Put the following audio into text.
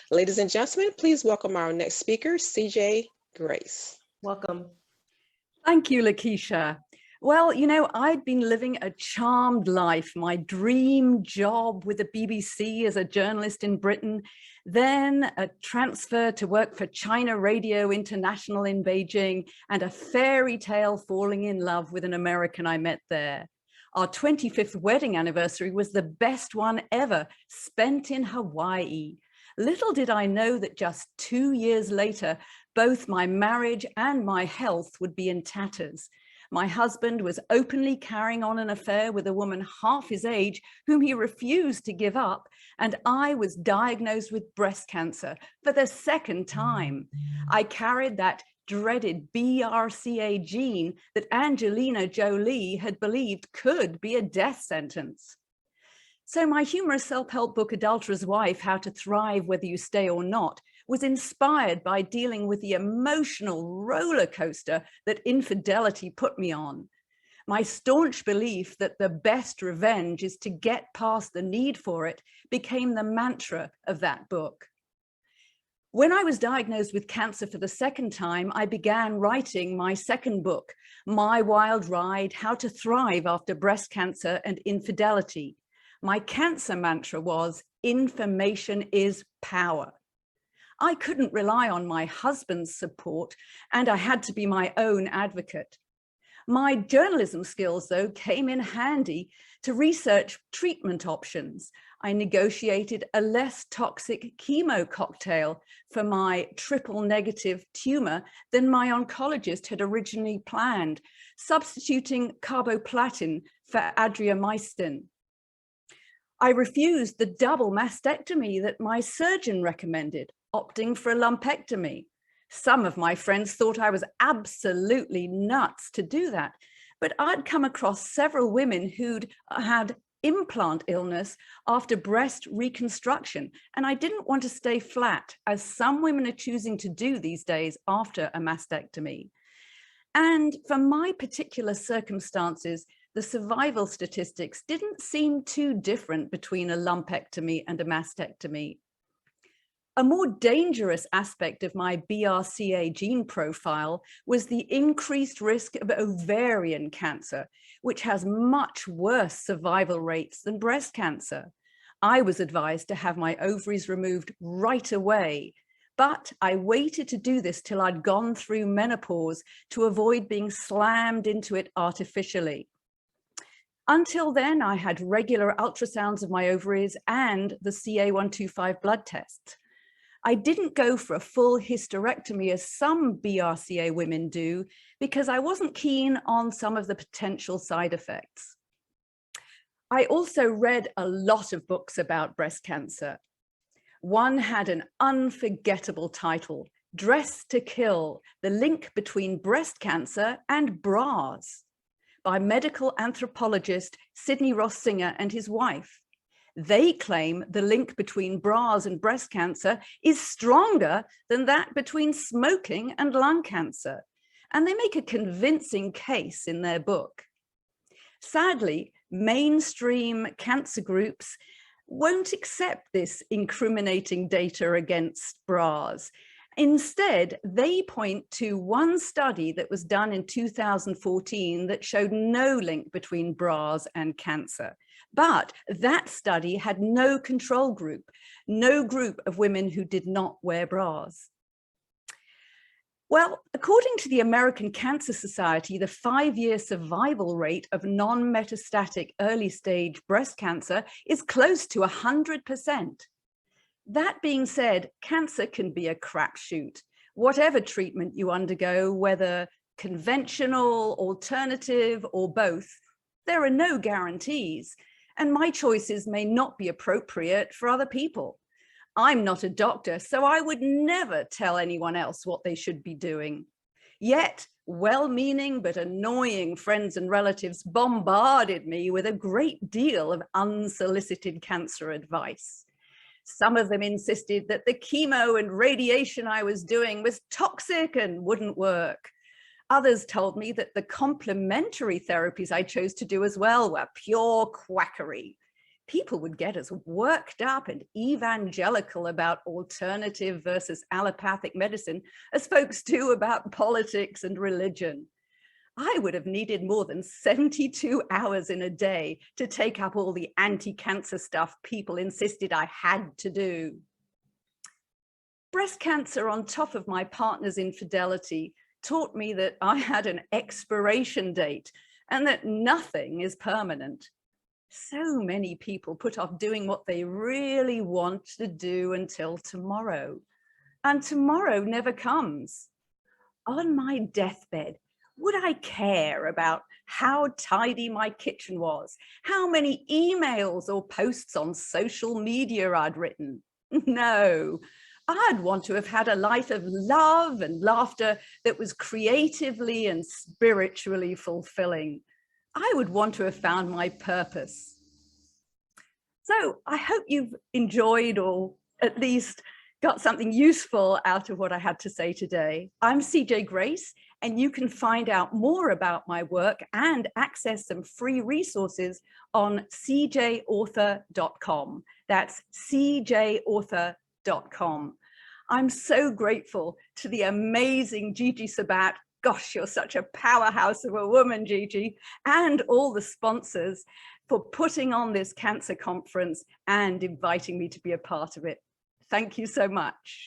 Ladies and gentlemen, please welcome our next speaker, CJ Grace. Welcome. Thank you, Lakeisha. Well, I'd been living a charmed life, my dream job with the BBC as a journalist in Britain, then a transfer to work for China Radio International in Beijing, and a fairy tale falling in love with an American I met there. Our 25th wedding anniversary was the best one ever, spent in Hawaii. Little did I know that just 2 years later, both my marriage and my health would be in tatters. My husband was openly carrying on an affair with a woman half his age whom he refused to give up, and I was diagnosed with breast cancer for the second time. I carried that dreaded BRCA gene that Angelina Jolie had believed could be a death sentence. So my humorous self-help book, Adulterers Wife, How to Thrive Whether You Stay or Not, was inspired by dealing with the emotional roller coaster that infidelity put me on. My staunch belief that the best revenge is to get past the need for it became the mantra of that book. When I was diagnosed with cancer for the second time, I began writing my second book, My Wild Ride, How to Thrive After Breast Cancer and Infidelity. My cancer mantra was, information is power. I couldn't rely on my husband's support, and I had to be my own advocate. My journalism skills, though, came in handy to research treatment options. I negotiated a less toxic chemo cocktail for my triple negative tumor than my oncologist had originally planned, substituting carboplatin for adriamycin. I refused the double mastectomy that my surgeon recommended, opting for a lumpectomy. Some of my friends thought I was absolutely nuts to do that, but I'd come across several women who'd had implant illness after breast reconstruction, and I didn't want to stay flat, as some women are choosing to do these days after a mastectomy. And for my particular circumstances, the survival statistics didn't seem too different between a lumpectomy and a mastectomy. A more dangerous aspect of my BRCA gene profile was the increased risk of ovarian cancer, which has much worse survival rates than breast cancer. I was advised to have my ovaries removed right away, but I waited to do this till I'd gone through menopause to avoid being slammed into it artificially. Until then, I had regular ultrasounds of my ovaries and the CA125 blood test. I didn't go for a full hysterectomy as some BRCA women do because I wasn't keen on some of the potential side effects. I also read a lot of books about breast cancer. One had an unforgettable title, Dress to Kill: The Link Between Breast Cancer and Bras, by medical anthropologist Sidney Ross Singer and his wife. They claim the link between bras and breast cancer is stronger than that between smoking and lung cancer, and they make a convincing case in their book. Sadly, mainstream cancer groups won't accept this incriminating data against bras. Instead, they point to one study that was done in 2014 that showed no link between bras and cancer. But that study had no control group, no group of women who did not wear bras. Well, according to the American Cancer Society, the 5-year survival rate of non-metastatic early-stage breast cancer is close to 100%. That being said, cancer can be a crapshoot. Whatever treatment you undergo, whether conventional, alternative, or both, there are no guarantees, and my choices may not be appropriate for other people. I'm not a doctor, so I would never tell anyone else what they should be doing. Yet, well-meaning but annoying friends and relatives bombarded me with a great deal of unsolicited cancer advice. Some of them insisted that the chemo and radiation I was doing was toxic and wouldn't work. Others told me that the complementary therapies I chose to do as well were pure quackery. people would get as worked up and evangelical about alternative versus allopathic medicine as folks do about politics and religion. I would have needed more than 72 hours in a day to take up all the anti-cancer stuff people insisted I had to do. Breast cancer, on top of my partner's infidelity, taught me that I had an expiration date and that nothing is permanent. So many people put off doing what they really want to do until tomorrow, and tomorrow never comes. On my deathbed, would I care about how tidy my kitchen was, how many emails or posts on social media I'd written? No, I'd want to have had a life of love and laughter that was creatively and spiritually fulfilling. I would want to have found my purpose. So I hope you've enjoyed, or at least got something useful out of what I had to say today. I'm CJ Grace, and you can find out more about my work and access some free resources on cjauthor.com. That's cjauthor.com. I'm so grateful to the amazing Gigi Sabat. Gosh, you're such a powerhouse of a woman, Gigi, and all the sponsors for putting on this cancer conference and inviting me to be a part of it. Thank you so much.